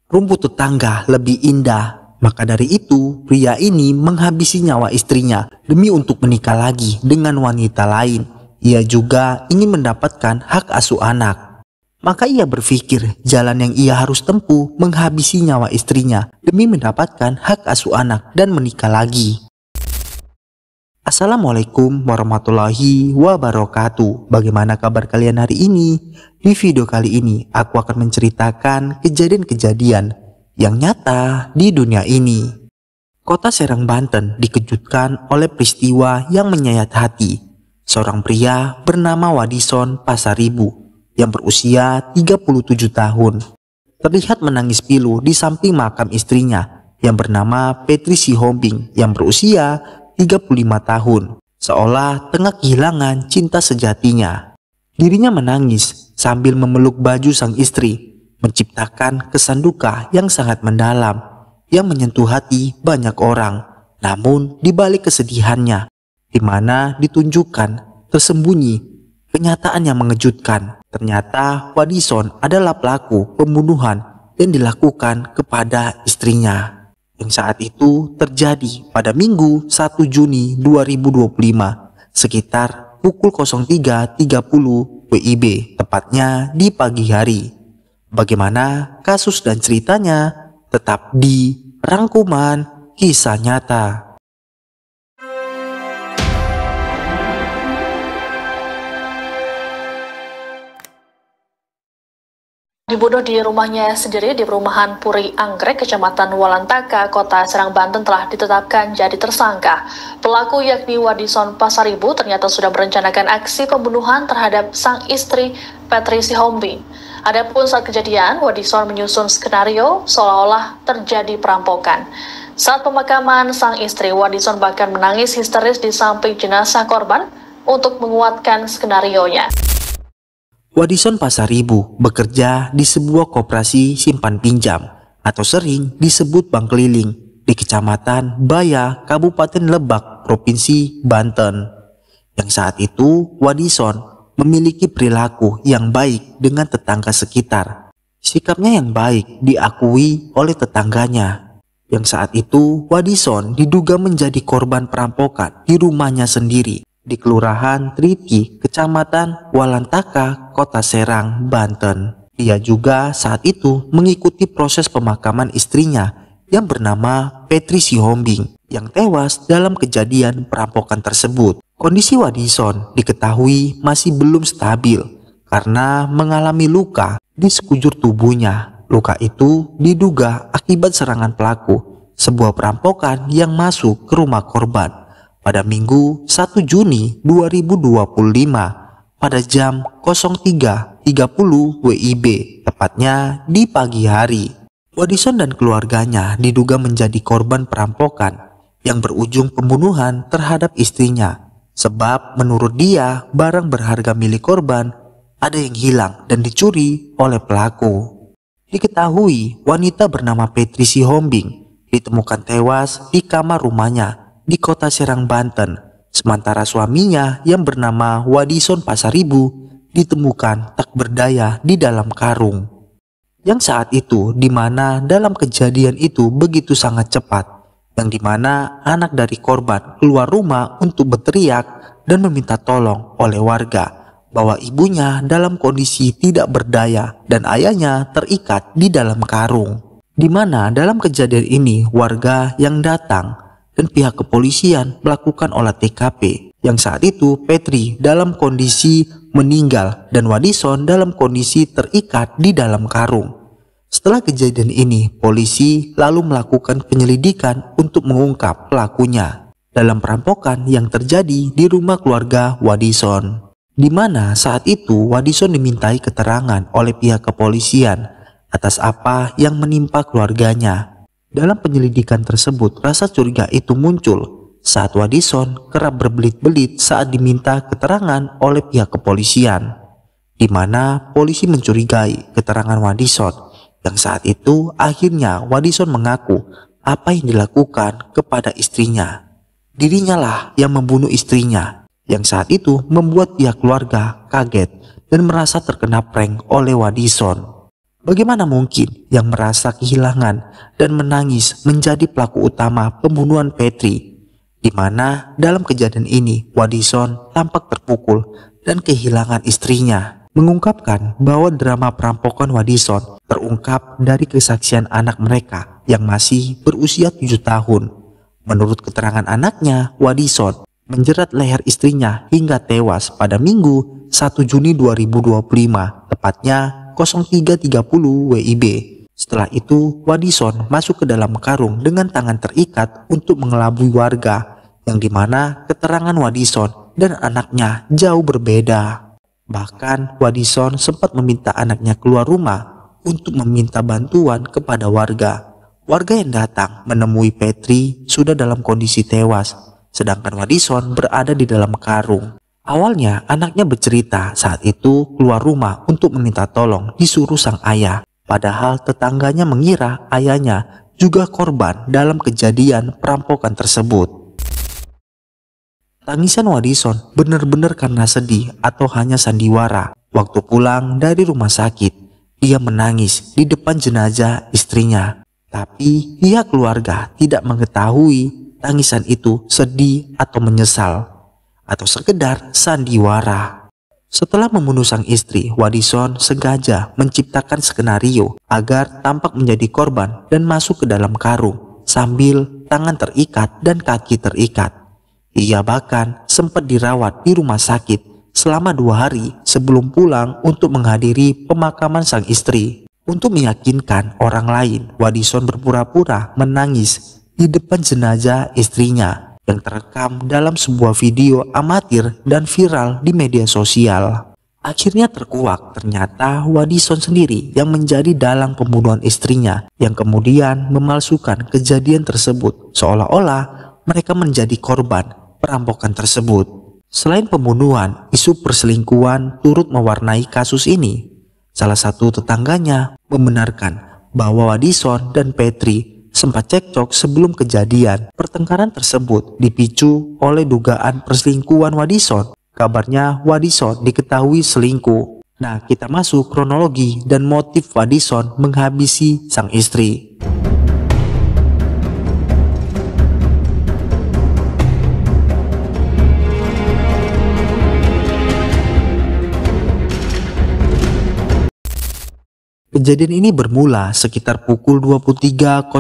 rumput tetangga lebih indah. Maka dari itu, pria ini menghabisi nyawa istrinya demi untuk menikah lagi dengan wanita lain. Ia juga ingin mendapatkan hak asuh anak. Maka ia berpikir jalan yang ia harus tempuh menghabisi nyawa istrinya demi mendapatkan hak asuh anak dan menikah lagi. Assalamualaikum warahmatullahi wabarakatuh. Bagaimana kabar kalian hari ini? Di video kali ini aku akan menceritakan kejadian-kejadian yang nyata di dunia ini. Kota Serang, Banten dikejutkan oleh peristiwa yang menyayat hati. Seorang pria bernama Wadison Pasaribu yang berusia 37 tahun terlihat menangis pilu di samping makam istrinya yang bernama Petri Sihombing yang berusia 35 tahun, seolah tengah kehilangan cinta sejatinya. Dirinya menangis sambil memeluk baju sang istri, menciptakan kesan duka yang sangat mendalam yang menyentuh hati banyak orang. Namun di balik kesedihannya, di mana ditunjukkan tersembunyi kenyataan yang mengejutkan. Ternyata Wadison adalah pelaku pembunuhan yang dilakukan kepada istrinya, yang saat itu terjadi pada Minggu 1 Juni 2025 sekitar pukul 03.30 WIB, tepatnya di pagi hari. Bagaimana kasus dan ceritanya? Tetap di Rangkuman Kisah Nyata. Dibunuh di rumahnya sendiri di perumahan Puri Anggrek, Kecamatan Walantaka, Kota Serang, Banten telah ditetapkan jadi tersangka. Pelaku yakni Wadison Pasaribu ternyata sudah merencanakan aksi pembunuhan terhadap sang istri Petri Sihombing. Adapun saat kejadian, Wadison menyusun skenario seolah-olah terjadi perampokan. Saat pemakaman sang istri, Wadison bahkan menangis histeris di samping jenazah korban untuk menguatkan skenarionya. Wadison Pasaribu bekerja di sebuah koperasi simpan pinjam atau sering disebut bank keliling di Kecamatan Baya, Kabupaten Lebak, Provinsi Banten. Yang saat itu Wadison memiliki perilaku yang baik dengan tetangga sekitar. Sikapnya yang baik diakui oleh tetangganya. Yang saat itu Wadison diduga menjadi korban perampokan di rumahnya sendiri di Kelurahan Triti, Kecamatan Walantaka, Kota Serang, Banten. Ia juga saat itu mengikuti proses pemakaman istrinya yang bernama Petri Sihombing yang tewas dalam kejadian perampokan tersebut. Kondisi Wadison diketahui masih belum stabil karena mengalami luka di sekujur tubuhnya. Luka itu diduga akibat serangan pelaku sebuah perampokan yang masuk ke rumah korban pada Minggu 1 Juni 2025 pada jam 03.30 WIB, tepatnya di pagi hari. Wadison dan keluarganya diduga menjadi korban perampokan yang berujung pembunuhan terhadap istrinya, sebab menurut dia barang berharga milik korban ada yang hilang dan dicuri oleh pelaku. Diketahui wanita bernama Petri Sihombing ditemukan tewas di kamar rumahnya di Kota Serang, Banten, sementara suaminya yang bernama Wadison Pasaribu ditemukan tak berdaya di dalam karung. Yang saat itu di mana dalam kejadian itu begitu sangat cepat, yang dimana anak dari korban keluar rumah untuk berteriak dan meminta tolong oleh warga bahwa ibunya dalam kondisi tidak berdaya dan ayahnya terikat di dalam karung. Di mana dalam kejadian ini warga yang datang dan pihak kepolisian melakukan olah TKP yang saat itu Petri dalam kondisi meninggal dan Wadison dalam kondisi terikat di dalam karung. Setelah kejadian ini, polisi lalu melakukan penyelidikan untuk mengungkap pelakunya dalam perampokan yang terjadi di rumah keluarga Wadison. Di mana saat itu Wadison dimintai keterangan oleh pihak kepolisian atas apa yang menimpa keluarganya. Dalam penyelidikan tersebut, rasa curiga itu muncul saat Wadison kerap berbelit-belit saat diminta keterangan oleh pihak kepolisian, di mana polisi mencurigai keterangan Wadison, yang saat itu akhirnya Wadison mengaku apa yang dilakukan kepada istrinya. Dirinya lah yang membunuh istrinya, yang saat itu membuat pihak keluarga kaget dan merasa terkena prank oleh Wadison. Bagaimana mungkin yang merasa kehilangan dan menangis menjadi pelaku utama pembunuhan Petri, di mana dalam kejadian ini Wadison tampak terpukul dan kehilangan istrinya. Mengungkapkan bahwa drama perampokan Wadison terungkap dari kesaksian anak mereka yang masih berusia 7 tahun. Menurut keterangan anaknya, Wadison menjerat leher istrinya hingga tewas pada Minggu 1 Juni 2025, tepatnya 03.30 WIB. Setelah itu, Wadison masuk ke dalam karung dengan tangan terikat untuk mengelabui warga, yang dimana keterangan Wadison dan anaknya jauh berbeda. Bahkan, Wadison sempat meminta anaknya keluar rumah untuk meminta bantuan kepada warga. Warga yang datang menemui Petri sudah dalam kondisi tewas, sedangkan Wadison berada di dalam karung. Awalnya anaknya bercerita saat itu keluar rumah untuk meminta tolong disuruh sang ayah. Padahal tetangganya mengira ayahnya juga korban dalam kejadian perampokan tersebut. Tangisan Wadison benar-benar karena sedih atau hanya sandiwara. Waktu pulang dari rumah sakit, dia menangis di depan jenazah istrinya. Tapi pihak keluarga tidak mengetahui tangisan itu sedih atau menyesal, atau sekedar sandiwara. Setelah membunuh sang istri, Wadison sengaja menciptakan skenario agar tampak menjadi korban dan masuk ke dalam karung sambil tangan terikat dan kaki terikat. Ia bahkan sempat dirawat di rumah sakit selama 2 hari sebelum pulang untuk menghadiri pemakaman sang istri. Untuk meyakinkan orang lain, Wadison berpura-pura menangis di depan jenazah istrinya yang terekam dalam sebuah video amatir dan viral di media sosial. Akhirnya terkuak, ternyata Wadison sendiri yang menjadi dalang pembunuhan istrinya, yang kemudian memalsukan kejadian tersebut seolah-olah mereka menjadi korban perampokan tersebut. Selain pembunuhan, isu perselingkuhan turut mewarnai kasus ini. Salah satu tetangganya membenarkan bahwa Wadison dan Petri sempat cekcok sebelum kejadian. Pertengkaran tersebut dipicu oleh dugaan perselingkuhan Wadison. Kabarnya Wadison diketahui selingkuh. Nah, kita masuk kronologi dan motif Wadison menghabisi sang istri. Kejadian ini bermula sekitar pukul 23.00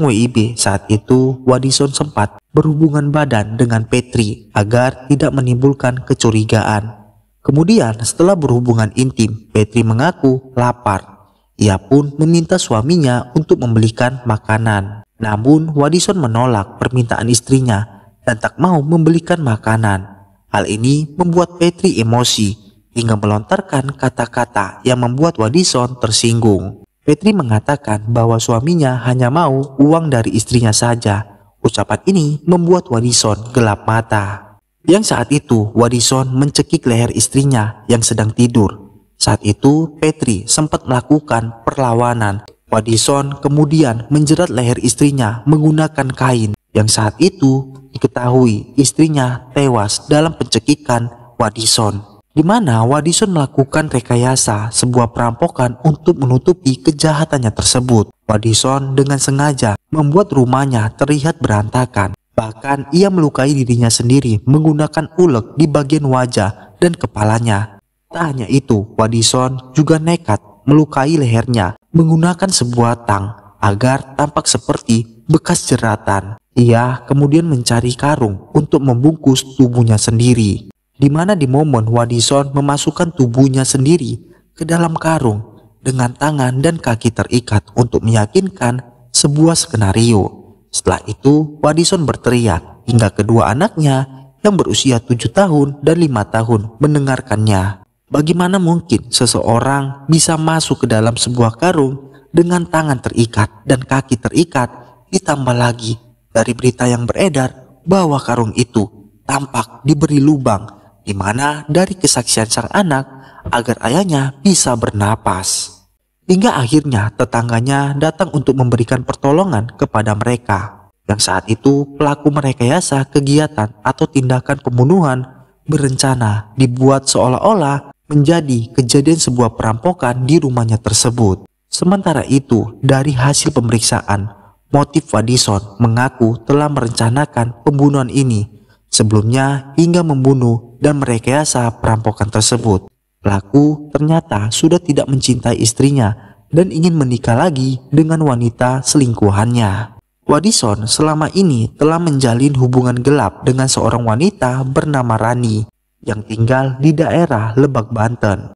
WIB. Saat itu, Wadison sempat berhubungan badan dengan Petri agar tidak menimbulkan kecurigaan. Kemudian, setelah berhubungan intim, Petri mengaku lapar. Ia pun meminta suaminya untuk membelikan makanan. Namun, Wadison menolak permintaan istrinya dan tak mau membelikan makanan. Hal ini membuat Petri emosi hingga melontarkan kata-kata yang membuat Wadison tersinggung. Petri mengatakan bahwa suaminya hanya mau uang dari istrinya saja. Ucapan ini membuat Wadison gelap mata. Yang saat itu Wadison mencekik leher istrinya yang sedang tidur. Saat itu Petri sempat melakukan perlawanan. Wadison kemudian menjerat leher istrinya menggunakan kain, yang saat itu diketahui istrinya tewas dalam pencekikan Wadison, di mana Wadison melakukan rekayasa sebuah perampokan untuk menutupi kejahatannya tersebut. Wadison dengan sengaja membuat rumahnya terlihat berantakan. Bahkan ia melukai dirinya sendiri menggunakan ulek di bagian wajah dan kepalanya. Tak hanya itu, Wadison juga nekat melukai lehernya menggunakan sebuah tang agar tampak seperti bekas jeratan. Ia kemudian mencari karung untuk membungkus tubuhnya sendiri, di mana di momen Wadison memasukkan tubuhnya sendiri ke dalam karung dengan tangan dan kaki terikat untuk meyakinkan sebuah skenario. Setelah itu Wadison berteriak hingga kedua anaknya yang berusia 7 tahun dan 5 tahun mendengarkannya. Bagaimana mungkin seseorang bisa masuk ke dalam sebuah karung dengan tangan terikat dan kaki terikat, ditambah lagi dari berita yang beredar bahwa karung itu tampak diberi lubang, di mana dari kesaksian sang anak agar ayahnya bisa bernapas. Hingga akhirnya tetangganya datang untuk memberikan pertolongan kepada mereka. Yang saat itu pelaku merekayasa kegiatan atau tindakan pembunuhan berencana dibuat seolah-olah menjadi kejadian sebuah perampokan di rumahnya tersebut. Sementara itu, dari hasil pemeriksaan, motif Wadison mengaku telah merencanakan pembunuhan ini sebelumnya hingga membunuh dan merekayasa perampokan tersebut. Pelaku ternyata sudah tidak mencintai istrinya dan ingin menikah lagi dengan wanita selingkuhannya. Wadison selama ini telah menjalin hubungan gelap dengan seorang wanita bernama Rani yang tinggal di daerah Lebak, Banten.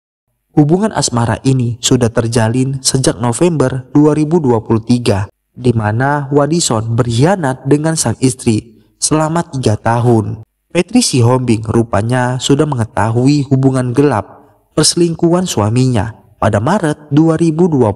Hubungan asmara ini sudah terjalin sejak November 2023, di mana Wadison berkhianat dengan sang istri selama 3 tahun. Petri Sihombing rupanya sudah mengetahui hubungan gelap perselingkuhan suaminya pada Maret 2025.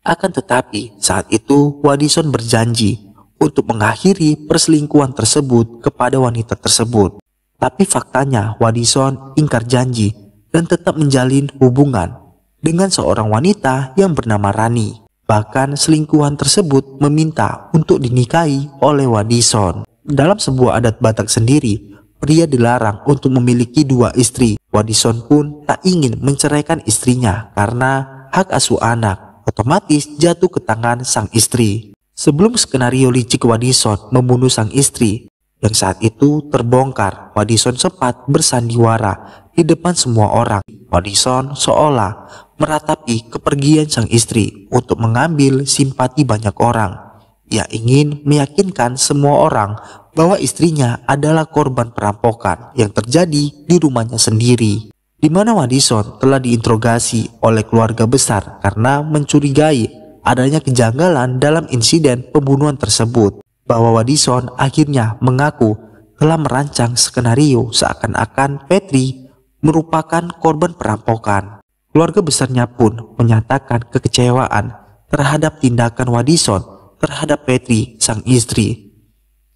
Akan tetapi saat itu Wadison berjanji untuk mengakhiri perselingkuhan tersebut kepada wanita tersebut. Tapi faktanya Wadison ingkar janji dan tetap menjalin hubungan dengan seorang wanita yang bernama Rani. Bahkan selingkuhan tersebut meminta untuk dinikahi oleh Wadison. Dalam sebuah adat Batak sendiri, pria dilarang untuk memiliki 2 istri. Wadison pun tak ingin menceraikan istrinya karena hak asuh anak otomatis jatuh ke tangan sang istri. Sebelum skenario licik Wadison membunuh sang istri yang saat itu terbongkar, Wadison sempat bersandiwara di depan semua orang. Wadison seolah meratapi kepergian sang istri untuk mengambil simpati banyak orang. Ia ingin meyakinkan semua orang bahwa istrinya adalah korban perampokan yang terjadi di rumahnya sendiri, di mana Wadison telah diinterogasi oleh keluarga besar karena mencurigai adanya kejanggalan dalam insiden pembunuhan tersebut. Bahwa Wadison akhirnya mengaku telah merancang skenario seakan-akan Petri merupakan korban perampokan. Keluarga besarnya pun menyatakan kekecewaan terhadap tindakan Wadison terhadap Petri, sang istri.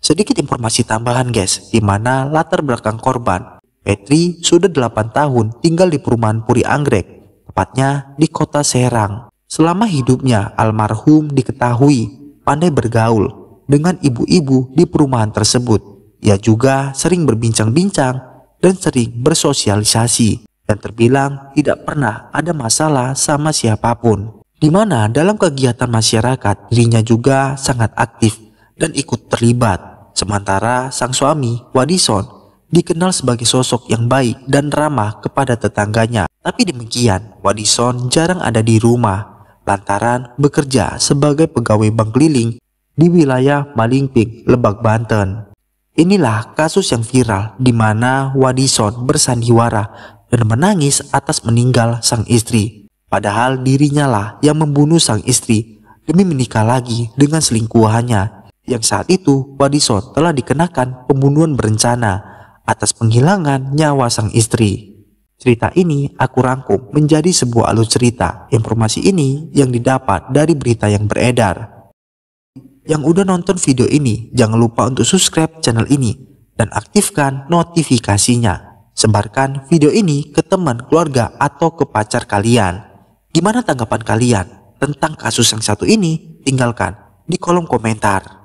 Sedikit informasi tambahan guys, di mana latar belakang korban. Petri sudah 8 tahun tinggal di perumahan Puri Anggrek, tepatnya di kota Serang. Selama hidupnya, almarhum diketahui pandai bergaul dengan ibu-ibu di perumahan tersebut. Ia juga sering berbincang-bincang dan sering bersosialisasi dan terbilang tidak pernah ada masalah sama siapapun. Di mana dalam kegiatan masyarakat dirinya juga sangat aktif dan ikut terlibat. Sementara sang suami Wadison dikenal sebagai sosok yang baik dan ramah kepada tetangganya. Tapi demikian, Wadison jarang ada di rumah lantaran bekerja sebagai pegawai bank keliling di wilayah Malingping, Lebak, Banten. Inilah kasus yang viral di mana Wadison bersandiwara dan menangis atas meninggal sang istri. Padahal dirinya lah yang membunuh sang istri demi menikah lagi dengan selingkuhannya, yang saat itu Wadison telah dikenakan pembunuhan berencana atas penghilangan nyawa sang istri. Cerita ini aku rangkum menjadi sebuah alur cerita. Informasi ini yang didapat dari berita yang beredar. Yang udah nonton video ini, jangan lupa untuk subscribe channel ini dan aktifkan notifikasinya. Sebarkan video ini ke teman, keluarga, atau ke pacar kalian. Gimana tanggapan kalian tentang kasus yang satu ini? Tinggalkan di kolom komentar.